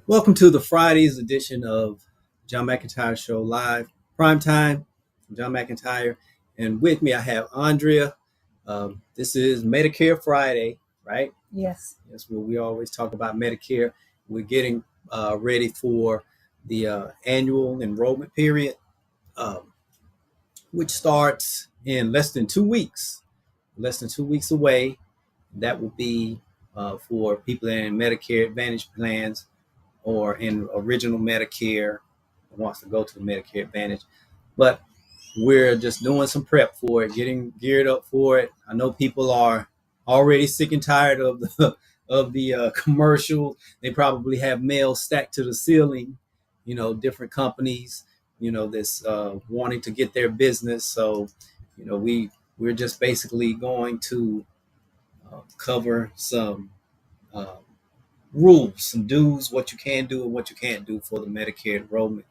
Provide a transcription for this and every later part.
Welcome to the Friday's edition of John McEntyre Show Live, Prime Time. I'm John McEntyre, and with me I have Andrea. This is Medicare Friday, right? Yes. That's where we always talk about Medicare. We're getting ready for the annual enrollment period, um, which starts in less than 2 weeks away. That will be for people in Medicare Advantage plans or in original Medicare wants to go to the Medicare Advantage. But we're just doing some prep for it, getting geared up for it. I know people are already sick and tired of the commercials. They probably have mail stacked to the ceiling. Different companies, that's wanting to get their business. So, we're just basically going to cover some uh, rules, some do's, what you can do and what you can't do for the Medicare enrollment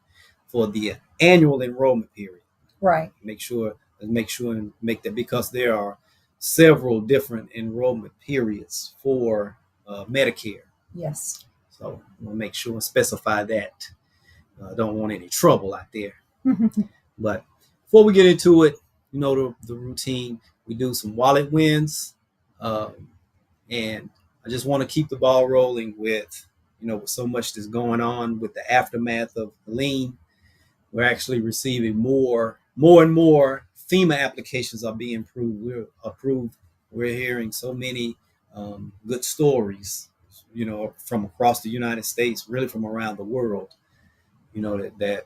for the annual enrollment period. Right. Make sure and make that, because there are several different enrollment periods for Medicare. Yes. So we'll make sure and specify that. Don't want any trouble out there. But before we get into it, the routine. We do some wallet wins, and I just want to keep the ball rolling with, with so much that's going on with the aftermath of Helene. We're actually receiving more and more FEMA applications are being approved. We're hearing so many good stories, from across the United States, really from around the world, that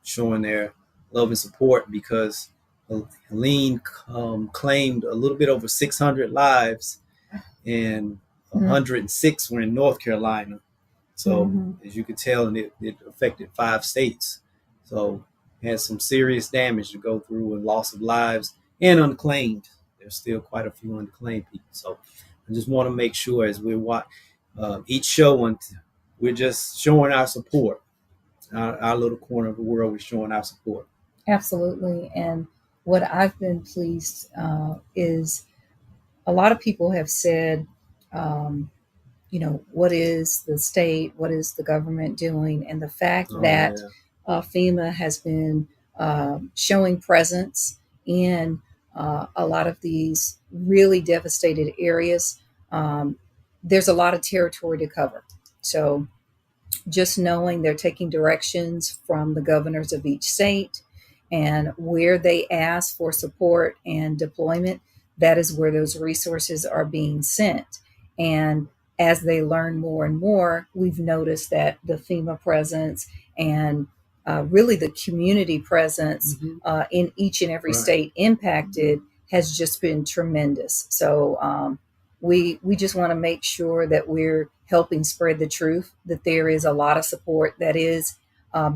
showing their love and support, because Helene claimed a little bit over 600 lives, and 106 were in North Carolina. So as you could tell, and it affected 5 states. So had some serious damage to go through, and loss of lives and unclaimed. There's still quite a few unclaimed people. So I just want to make sure, as we watch each show, and we're just showing our support. Our little corner of the world, we're showing our support. Absolutely. And what I've been pleased is a lot of people have said, what is the state, what is the government doing? And the fact that FEMA has been showing presence in a lot of these really devastated areas, there's a lot of territory to cover. So just knowing they're taking directions from the governors of each state, and where they ask for support and deployment, that is where those resources are being sent. And as they learn more and more, we've noticed that the FEMA presence and really the community presence in each and every state impacted has just been tremendous. So we just want to make sure that we're helping spread the truth, that there is a lot of support that is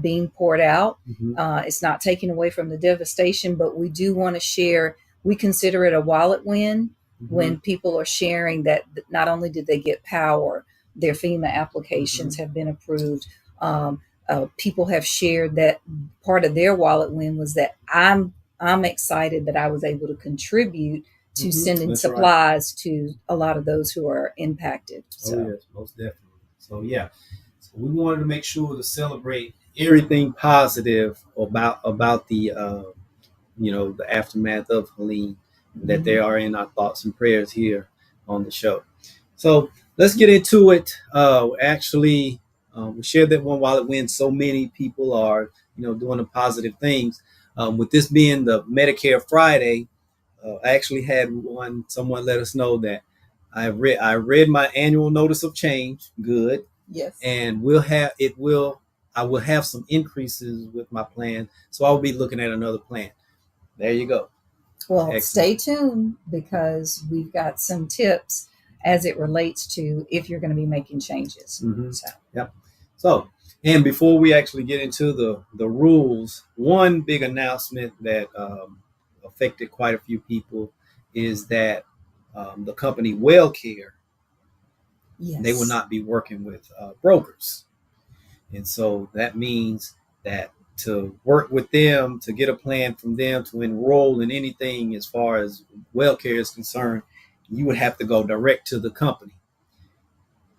being poured out. It's not taking away from the devastation, but we do want to share. We consider it a wallet win when people are sharing that not only did they get power, their FEMA applications have been approved. People have shared that part of their wallet win was that I'm excited that I was able to contribute to sending supplies to a lot of those who are impacted. So. Oh yes, most definitely. So yeah, so we wanted to make sure to celebrate everything positive about the the aftermath of Helene, that they are in our thoughts and prayers here on the show. So let's get into it. We shared that one wallet win. So many people are doing the positive things. With this being the Medicare Friday. I actually had someone let us know that I read my annual notice of change. Good. Yes. And I will have some increases with my plan. So I'll be looking at another plan. There you go. Well, excellent. Stay tuned, because we've got some tips as it relates to if you're going to be making changes. Yep. So, and before we actually get into the rules, one big announcement that affected quite a few people is that the company WellCare, they will not be working with brokers. And so that means that to work with them, to get a plan from them, to enroll in anything as far as WellCare is concerned, you would have to go direct to the company.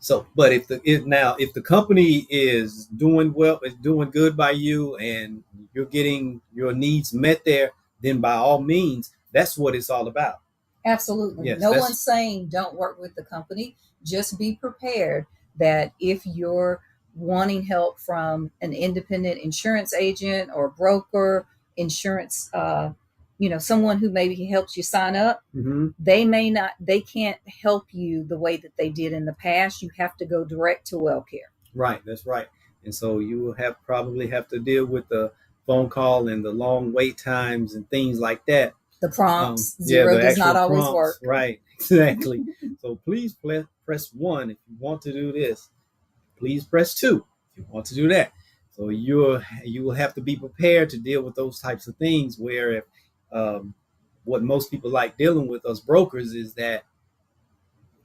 So, but if the company is doing well, is doing good by you, and you're getting your needs met there, then by all means, that's what it's all about. Absolutely. Yes, No one's saying don't work with the company. Just be prepared that if you're wanting help from an independent insurance agent or broker, insurance, someone who maybe helps you sign up, mm-hmm. they can't help you the way that they did in the past. You have to go direct to WellCare. Right, that's right. And so you will probably have to deal with the phone call and the long wait times and things like that. The prompts, zero does not always prompts, work. Right, exactly. So please press 1 if you want to do this. Please press 2 if you want to do that. So you will have to be prepared to deal with those types of things. Where what most people like dealing with us brokers is that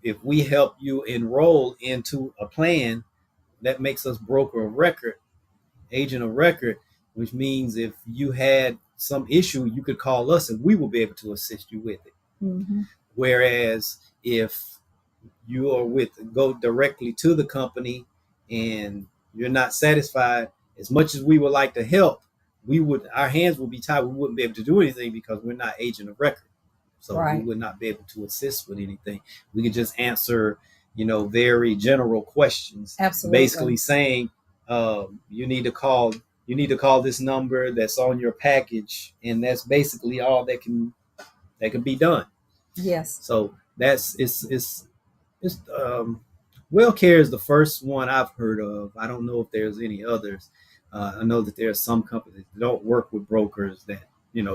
if we help you enroll into a plan, that makes us broker of record, agent of record, which means if you had some issue, you could call us and we will be able to assist you with it. Mm-hmm. Whereas if you are go directly to the company and you're not satisfied, as much as we would like to help, our hands would be tied. We wouldn't be able to do anything because we're not agent of record. So right. We would not be able to assist with anything. We could just answer, very general questions. Absolutely. Basically saying, you need to call this number that's on your package, and that's basically all that can be done. Yes. So it's WellCare is the first one I've heard of. I don't know if there's any others. I know that there are some companies that don't work with brokers, that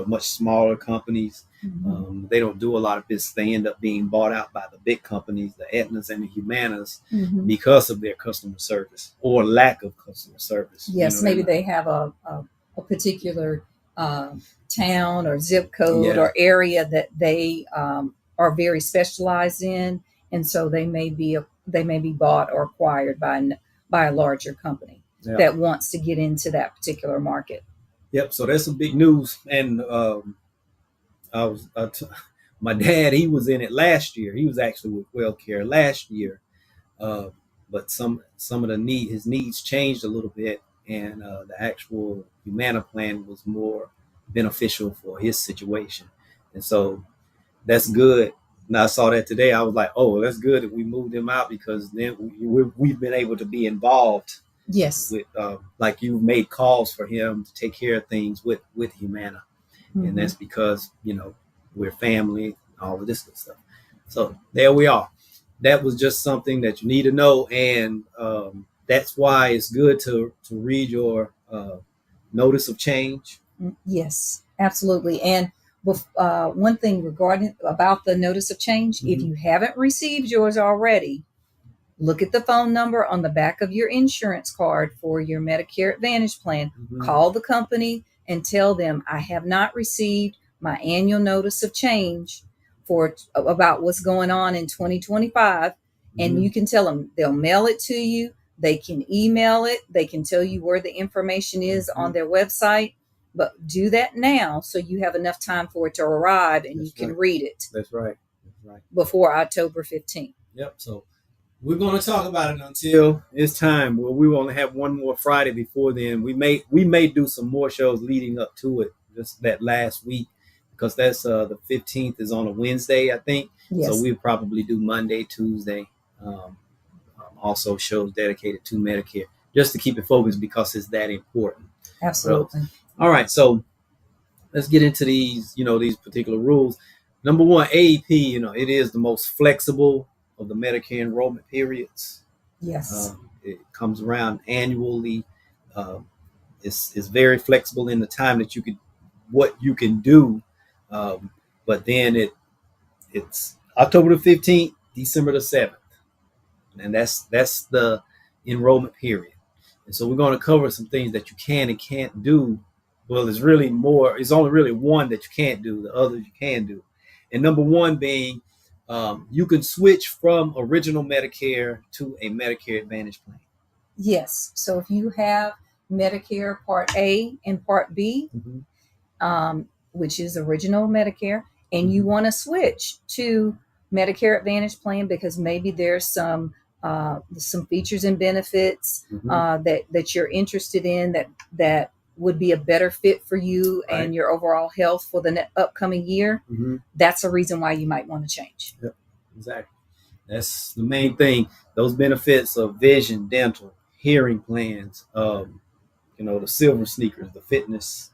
much smaller companies. Mm-hmm. They don't do a lot of business. They end up being bought out by the big companies, the Aetnas and the Humanas, mm-hmm. because of their customer service or lack of customer service. Yes, maybe they have a particular town or zip code or area that they are very specialized in, and so they may be bought or acquired by a larger company that wants to get into that particular market. Yep. So that's some big news. And my dad, he was in it last year. He was actually with WellCare last year, but some of his needs changed a little bit, and the actual Humana plan was more beneficial for his situation, and so that's good. And I saw that today. I was like, oh, that's good that we moved him out, because then we've been able to be involved. Yes. With like you made calls for him to take care of things with Humana, mm-hmm. and that's because we're family, all of this good stuff. So there we are. That was just something that you need to know, and that's why it's good to read your notice of change. Yes, absolutely. And one thing about the notice of change, mm-hmm. if you haven't received yours already, look at the phone number on the back of your insurance card for your Medicare Advantage plan. Mm-hmm. Call the company and tell them, I have not received my annual notice of change about what's going on in 2025. Mm-hmm. And you can tell them, they'll mail it to you. They can email it. They can tell you where the information is, mm-hmm. on their website. But do that now so you have enough time for it to arrive and you can read it. That's right. Before October 15th. Yep. So we're going to talk about it until it's time. Well, we only have one more Friday before then. We may do some more shows leading up to it, just that last week, because that's the 15th is on a Wednesday, I think. Yes. So we'll probably do Monday, Tuesday, also shows dedicated to Medicare, just to keep it focused, because it's that important. Absolutely. So, all right, so let's get into these particular rules. Number one, AEP, it is the most flexible of the Medicare enrollment periods. Yes. It comes around annually. It's very flexible in the time that what you can do. But then it's October the 15th, December the 7th. And that's the enrollment period. And so we're going to cover some things that you can and can't do. Well, there's only really one that you can't do. The others you can do. And number one being, you can switch from original Medicare to a Medicare Advantage plan. Yes. So if you have Medicare Part A and Part B, mm-hmm. Which is original Medicare, and mm-hmm. you want to switch to Medicare Advantage plan because maybe there's some some features and benefits that you're interested in that would be a better fit for you and your overall health for the upcoming year, that's a reason why you might want to change. Yep, exactly. That's the main thing. Those benefits of vision, dental, hearing plans, the silver sneakers, the fitness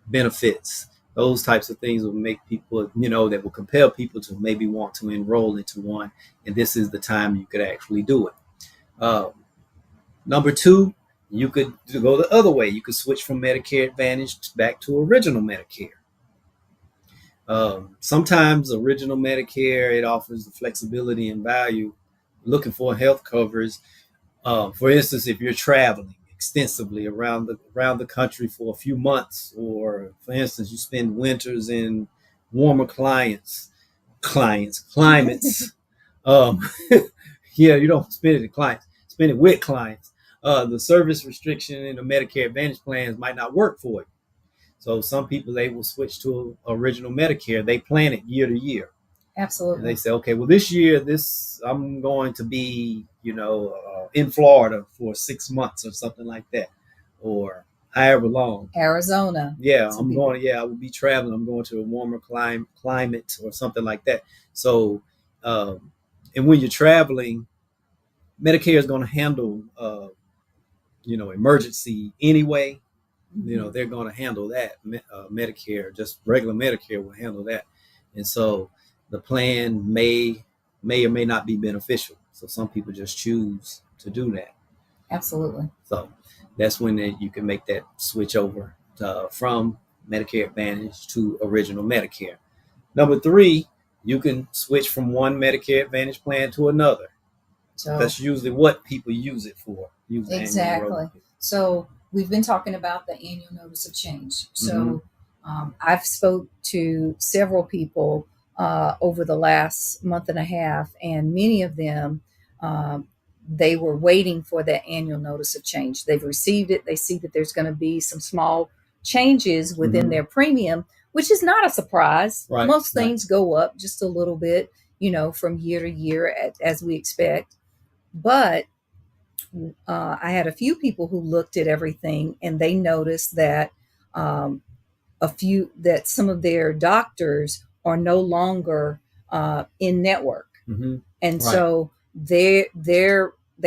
benefits, those types of things will make people, that will compel people to maybe want to enroll into one. And this is the time you could actually do it. Number two, you could go the other way. You could switch from Medicare Advantage back to original Medicare. Sometimes original Medicare, it offers the flexibility and value. Looking for health coverage. For instance, if you're traveling extensively around the country for a few months, or for instance, you spend winters in warmer climates. You don't spend it in clients, spend it with clients. The service restriction in the Medicare Advantage plans might not work for you. So some people, they will switch to original Medicare. They plan it year to year. Absolutely. And they say, okay, well, this year, I'm going to be, in Florida for 6 months or something like that, or however long. Arizona. Yeah, I will be traveling. I'm going to a warmer climate or something like that. So, and when you're traveling, Medicare is going to handle, emergency anyway. They're going to handle that. Medicare, just regular Medicare will handle that. And so the plan may or may not be beneficial. So some people just choose to do that. Absolutely. So that's when you can make that switch over from Medicare Advantage to original Medicare. Number three, you can switch from one Medicare Advantage plan to another. So that's usually what people use it for. Exactly. So we've been talking about the annual notice of change. So I've spoke to several people over the last month and a half, and many of them, they were waiting for that annual notice of change. They've received it. They see that there's going to be some small changes within their premium, which is not a surprise. Right. Most things go up just a little bit, from year to year as we expect. But I had a few people who looked at everything, and they noticed that some of their doctors are no longer in network, and so they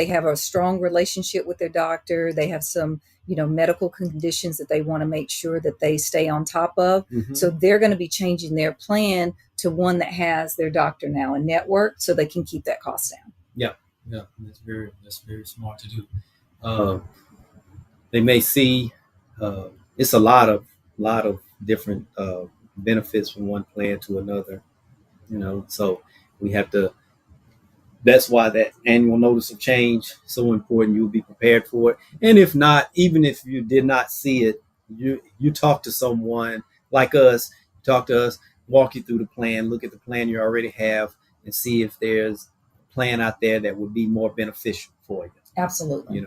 have a strong relationship with their doctor. They have some medical conditions that they want to make sure that they stay on top of. So they're going to be changing their plan to one that has their doctor now in network, so they can keep that cost down. Yeah, that's very smart to do. They may see it's a lot of different benefits from one plan to another. So we have to. That's why that annual notice of change is so important. You'll be prepared for it, and if not, even if you did not see it, you talk to someone like us. Talk to us, walk you through the plan, look at the plan you already have, and see if there's plan out there that would be more beneficial for you. Absolutely.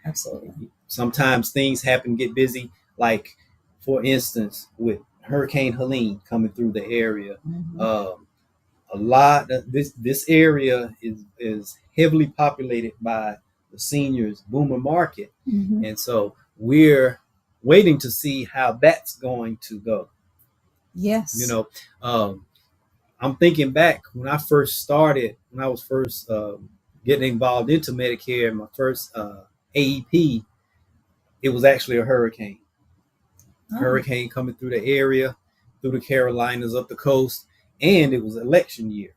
Absolutely. Sometimes things happen, get busy. Like, for instance, with Hurricane Helene coming through the area, a lot of this area is heavily populated by the seniors boomer market, and so we're waiting to see how that's going to go. Yes. I'm thinking back when I was first getting involved into Medicare, my first AEP, it was actually a hurricane. Hurricane coming through the area, through the Carolinas, up the coast, and it was election year.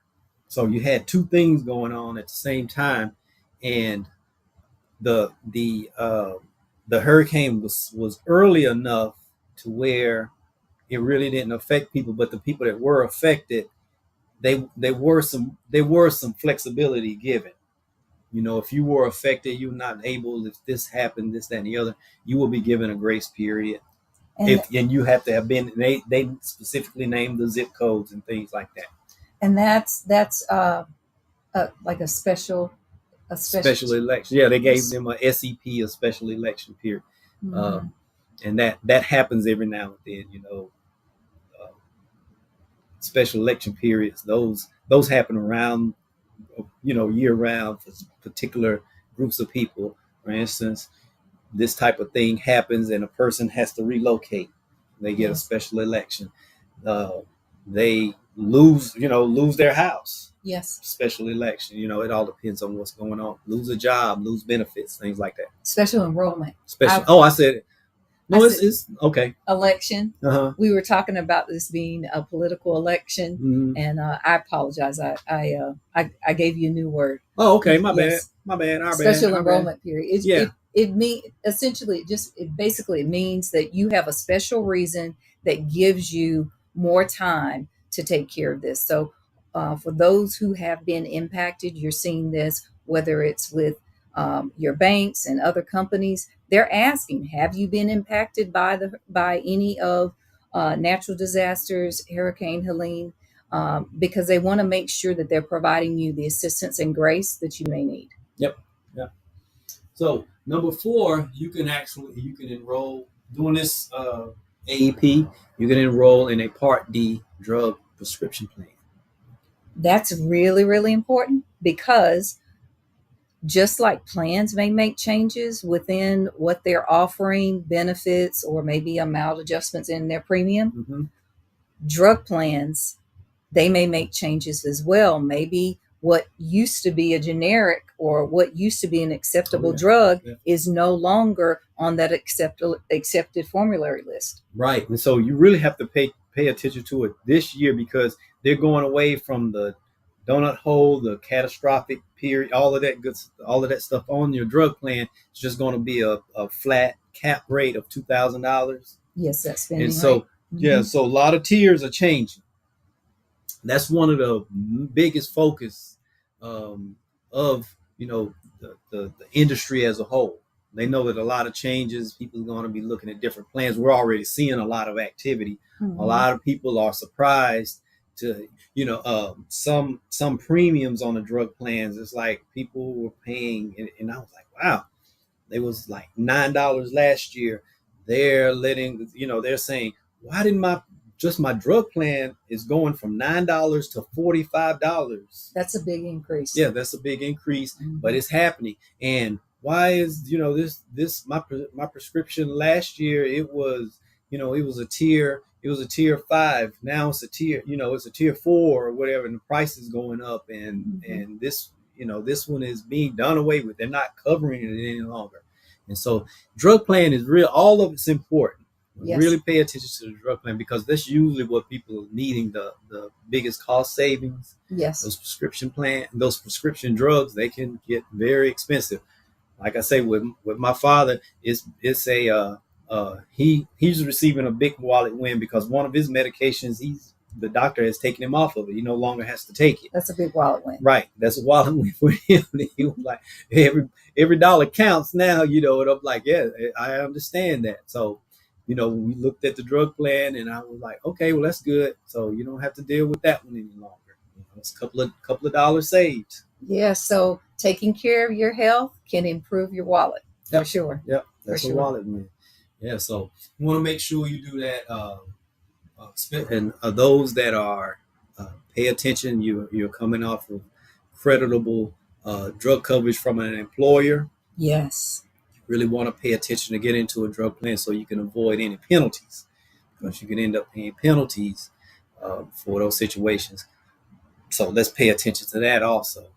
So you had two things going on at the same time, and the hurricane was early enough to where it really didn't affect people, but the people that were affected, there were some flexibility given. If you were affected, you're not able, if this happened, this, that, and the other, you will be given a grace period. And you have to have been, they specifically named the zip codes and things like that. And that's like a special election. Yeah, they gave them a SEP, a special election period. And that happens every now and then, special election periods, those happen around year round for particular groups of people. For instance, this type of thing happens and a person has to relocate. They get a special election. They lose their house. Yes. Special election. It all depends on what's going on. Lose a job, lose benefits, things like that. Special enrollment. I said it. No, it's okay. Election. Uh-huh. We were talking about this being a political election, Mm-hmm. and I apologize. I gave you a new word. Oh, okay. My bad. Special enrollment period. Yeah. It means essentially it means that you have a special reason that gives you more time to take care of this. So for those who have been impacted, you're seeing this, whether it's with your banks and other companies. They're asking, have you been impacted by any of natural disasters, Hurricane Helene? Because they want to make sure that they're providing you the assistance and grace that you may need. Yep. So number 4, you can enroll doing this AEP. You can enroll in a Part D drug prescription plan. That's really, really important, because just like plans may make changes within what they're offering, benefits, or maybe amount adjustments in their premium, Mm-hmm. drug plans, they may make changes as well. Maybe what used to be a generic or what used to be an acceptable drug is no longer on that accepted formulary list. Right. And so you really have to pay attention to it this year, because they're going away from the donut hole, the catastrophic period, all of that stuff on your drug plan. It's just going to be a flat cap rate of $2,000. Yes, that's spending. And so, rate. So a lot of tiers are changing. That's one of the biggest focus of the industry as a whole. They know that a lot of changes. People are going to be looking at different plans. We're already seeing a lot of activity. Mm-hmm. A lot of people are surprised to some premiums on the drug plans. It's like people were paying, and I was like, wow, they was like $9 last year. They're they're saying, why didn't my drug plan is going from $9 to $45? That's a big increase. Yeah, that's a big increase, mm-hmm. But it's happening. And why is my prescription last year, it was a tier 5. Now it's a tier 4 or whatever, and the price is going up, and mm-hmm. and this one is being done away with. They're not covering it any longer. And so drug plan is real. All of it's important. Yes. Really pay attention to the drug plan, because that's usually what people are needing the biggest cost savings. Yes. Those prescription drugs, they can get very expensive. Like I say, with my father, he's receiving a big wallet win, because one of his medications, the doctor has taken him off of it. He no longer has to take it. That's a big wallet win. Right. That's a wallet win for him. He was like, every dollar counts now, and I'm like, yeah, I understand that. So, we looked at the drug plan, and I was like, okay, well, that's good. So you don't have to deal with that one any longer. It's a couple of dollars saved. Yeah. So taking care of your health can improve your wallet. Yep. For sure. Yep. That's a wallet win. Yeah. So you want to make sure you do that. And those that are pay attention, you're coming off of creditable drug coverage from an employer. Yes. Really want to pay attention to get into a drug plan so you can avoid any penalties, because you can end up paying penalties for those situations. So let's pay attention to that also.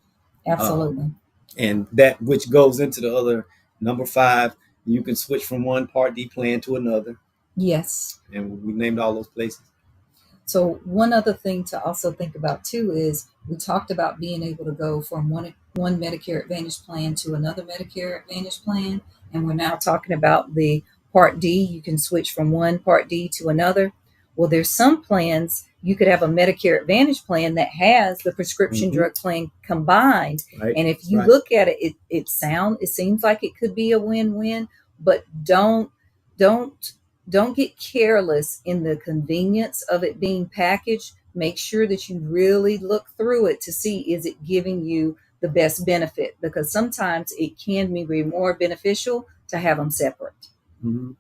Absolutely. And that, which goes into the other number 5, you can switch from one Part D plan to another. Yes. And we named all those places. So one other thing to also think about too is we talked about being able to go from one Medicare Advantage plan to another Medicare Advantage plan. And we're now talking about the Part D. You can switch from one Part D to another. Well, there's some plans, you could have a Medicare Advantage plan that has the prescription mm-hmm. drug plan combined. Right. And if you look at it, it seems like it could be a win-win, but don't get careless in the convenience of it being packaged. Make sure that you really look through it to see, is it giving you the best benefit? Because sometimes it can be more beneficial to have them separate. Mm-hmm.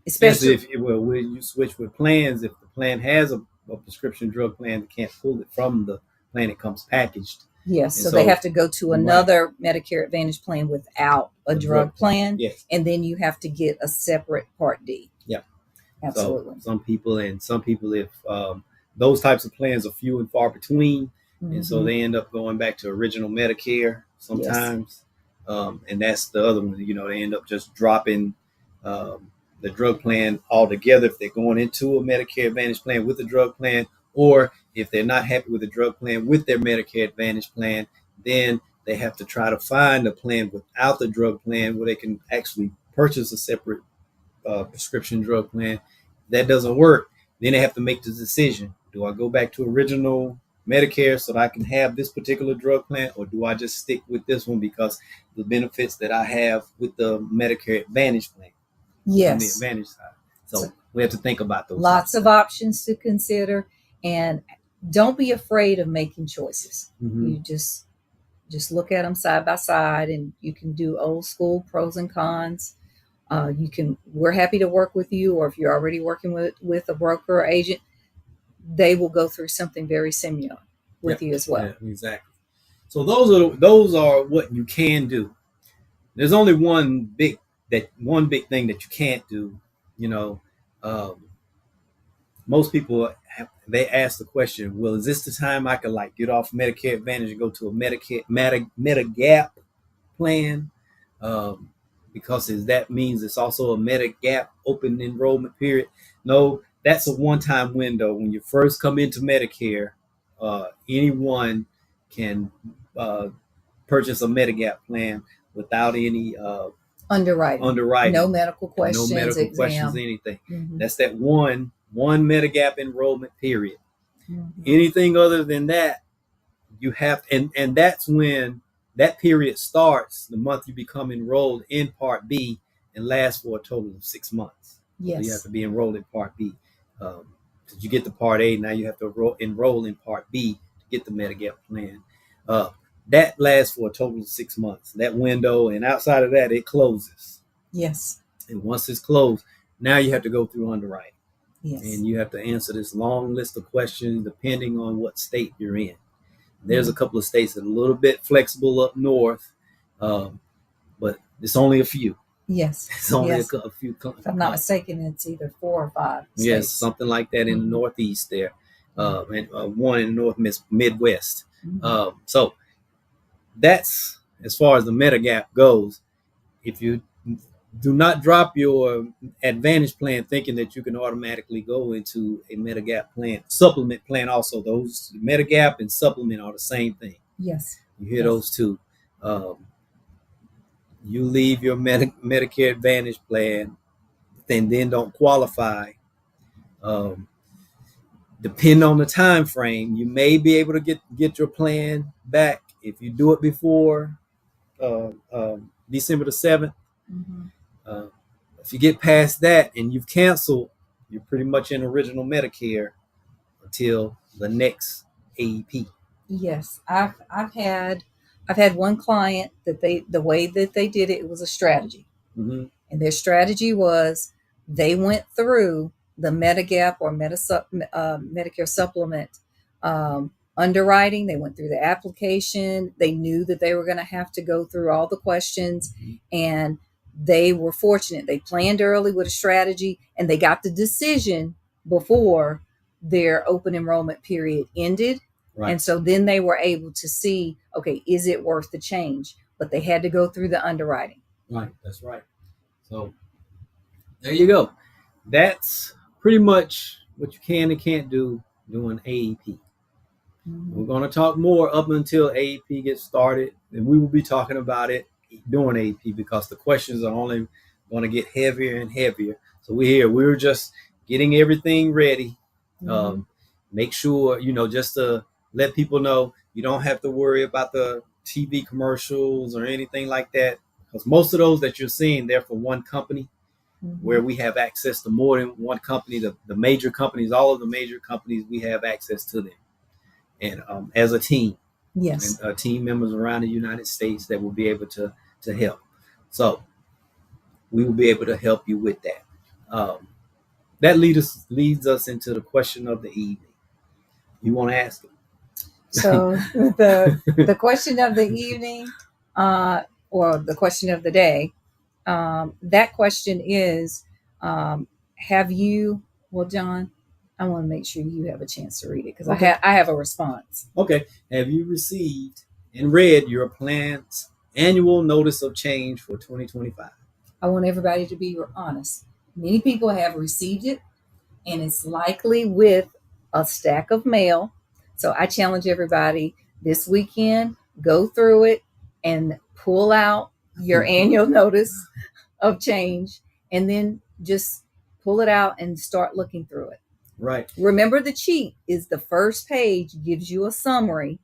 Especially when you switch with plans, if the plan has a prescription drug plan, that can't pull it from the plan, it comes packaged. Yes, so they have to go to another Medicare Advantage plan without a drug plan. Yes. And then you have to get a separate Part D. Yeah. Absolutely. So some people, if those types of plans are few and far between, and so they end up going back to original Medicare sometimes. Yes. And that's the other one. They end up just dropping the drug plan altogether if they're going into a Medicare Advantage plan with a drug plan, or if they're not happy with the drug plan with their Medicare Advantage plan, then they have to try to find a plan without the drug plan where they can actually purchase a separate prescription drug plan. That doesn't work. Then they have to make the decision. Do I go back to original Medicare so that I can have this particular drug plan, or do I just stick with this one because the benefits that I have with the Medicare Advantage plan? Yes. On the Advantage side. So we have to think about those. Lots of options to consider, and don't be afraid of making choices. You just look at them side by side, and you can do old school pros and cons. We're happy to work with you, or if you're already working with a broker or agent, they will go through something very similar with you as well. Yeah, exactly. So those are what you can do. There's only one big thing that you can't do. Most people they ask the question, well, is this the time I could get off Medicare Advantage and go to a Medigap plan? Because that means it's also a Medigap open enrollment period. No, that's a one-time window. When you first come into Medicare, anyone can purchase a Medigap plan without any underwriting. No medical questions, anything. That's that one Medigap enrollment period. Anything other than that, you have, and that's when that period starts the month you become enrolled in Part B and lasts for a total of 6 months. Yes. So you have to be enrolled in Part B. Because you get the Part A, now you have to enroll in Part B to get the Medigap plan. That lasts for a total of 6 months. That window, and outside of that, it closes. Yes. And once it's closed, now you have to go through underwriting. Yes. And you have to answer this long list of questions depending on what state you're in. There's a couple of states that are a little bit flexible up north, but it's only a few. Yes. It's only a few. If I'm not mistaken, it's either 4 or 5 states. Yes, something like that in the Northeast there, and one in the North Midwest. So that's as far as the Medigap goes. If you do not drop your Advantage plan thinking that you can automatically go into a Medigap plan, supplement plan also. Those Medigap and supplement are the same thing. Yes. You hear those two. You leave your Medicare Advantage plan and then don't qualify. Depending on the time frame, you may be able to get your plan back if you do it before December the 7th. If you get past that and you've canceled, you're pretty much in original Medicare until the next AEP. Yes, I've had one client that the way that they did it was a strategy, and their strategy was they went through the Medigap or Medicare supplement underwriting. They went through the application. They knew that they were going to have to go through all the questions, and they were fortunate. They planned early with a strategy, and they got the decision before their open enrollment period ended. Right. And so then they were able to see, okay, is it worth the change? But they had to go through the underwriting. Right, that's right. So there you go. That's pretty much what you can and can't do during AEP. We're going to talk more up until AEP gets started, and we will be talking about it during AEP because the questions are only going to get heavier and heavier. So we're just getting everything ready. Make sure, just to let people know you don't have to worry about the TV commercials or anything like that, because most of those that you're seeing, they're for one company, where we have access to more than one company. The major companies, all of the major companies, we have access to them. And as a team, yes, and team members around the United States that will be able to help. So we will be able to help you with that. That leads us into the question of the evening. You want to ask it? So the question of the evening, or the question of the day, that question is, have you? Well, John, I want to make sure you have a chance to read it because Okay. I have a response. Okay. Have you received and read your plan's annual notice of change for 2025? I want everybody to be honest. Many people have received it, and it's likely with a stack of mail. So I challenge everybody this weekend, go through it and pull out your annual notice of change, and then just pull it out and start looking through it. Right. Remember, the cheat is the first page gives you a summary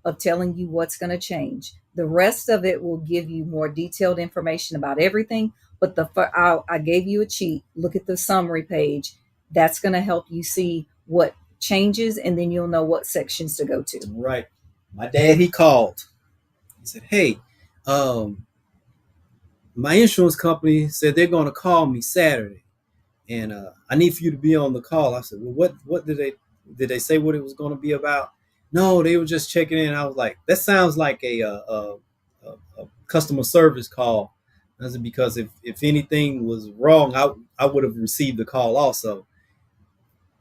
of telling you what's going to change. The rest of it will give you more detailed information about everything. But I gave you a cheat. Look at the summary page. That's going to help you see what changes, and then you'll know what sections to go to. Right. My dad, he called. He said, "Hey, my insurance company said they're going to call me Saturday, and I need for you to be on the call." I said, "Well, what did they say what it was going to be about?" No, they were just checking in. I was like, "That sounds like a customer service call." I said, because if anything was wrong, I would have received the call also.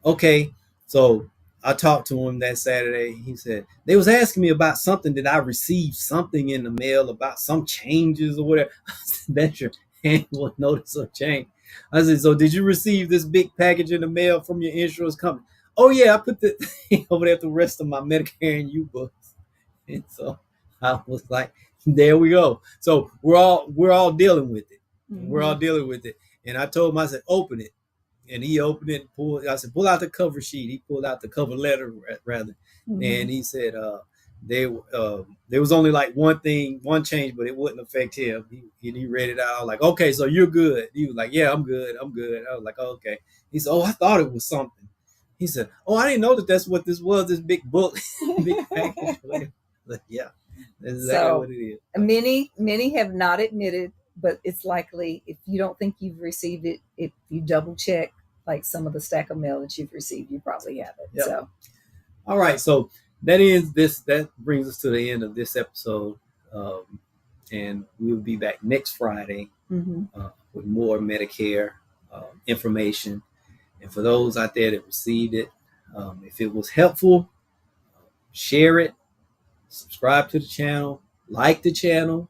Okay, so I talked to him that Saturday. He said they was asking me about something. Did I receive something in the mail about some changes or whatever? I said, that's your annual notice of change. I said, so did you receive this big package in the mail from your insurance company? Oh yeah, I put the thing over there with the rest of my Medicare and U books. And so I was like, there we go. So we're all dealing with it. Mm-hmm. We're all dealing with it. And I told him, I said, open it. And he opened it and pulled. I said, pull out the cover sheet. He pulled out the cover letter rather. Mm-hmm. And he said there was only like one change, but it wouldn't affect him. He read it out. I was like, okay, so you're good. He was like, yeah, I'm good. I was like, oh, okay. He said, oh, I thought it was something. He said, oh, I didn't know that's what this was, this big book, big package. Like, yeah, that's exactly what it is. Many have not admitted, but it's likely if you don't think you've received it, if you double check like some of the stack of mail that you've received, you probably have it. Yep. So, all right. So that brings us to the end of this episode. And we'll be back next Friday with more Medicare information. And for those out there that received it, if it was helpful, share it, subscribe to the channel, like the channel,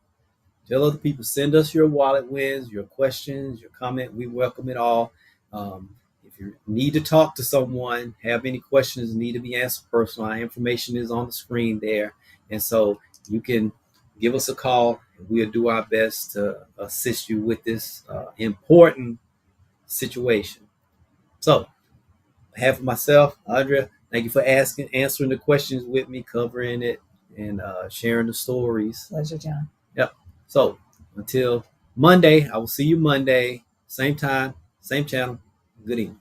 tell other people, send us your wallet wins, your questions, your comment. We welcome it all. If you need to talk to someone, have any questions, need to be answered personally, our information is on the screen there. And so you can give us a call. And we'll do our best to assist you with this important situation. So, on behalf of myself, Andrea, thank you for answering the questions with me, covering it, and sharing the stories. Pleasure, John. Yep. So, until Monday, I will see you Monday, same time, same channel. Good evening.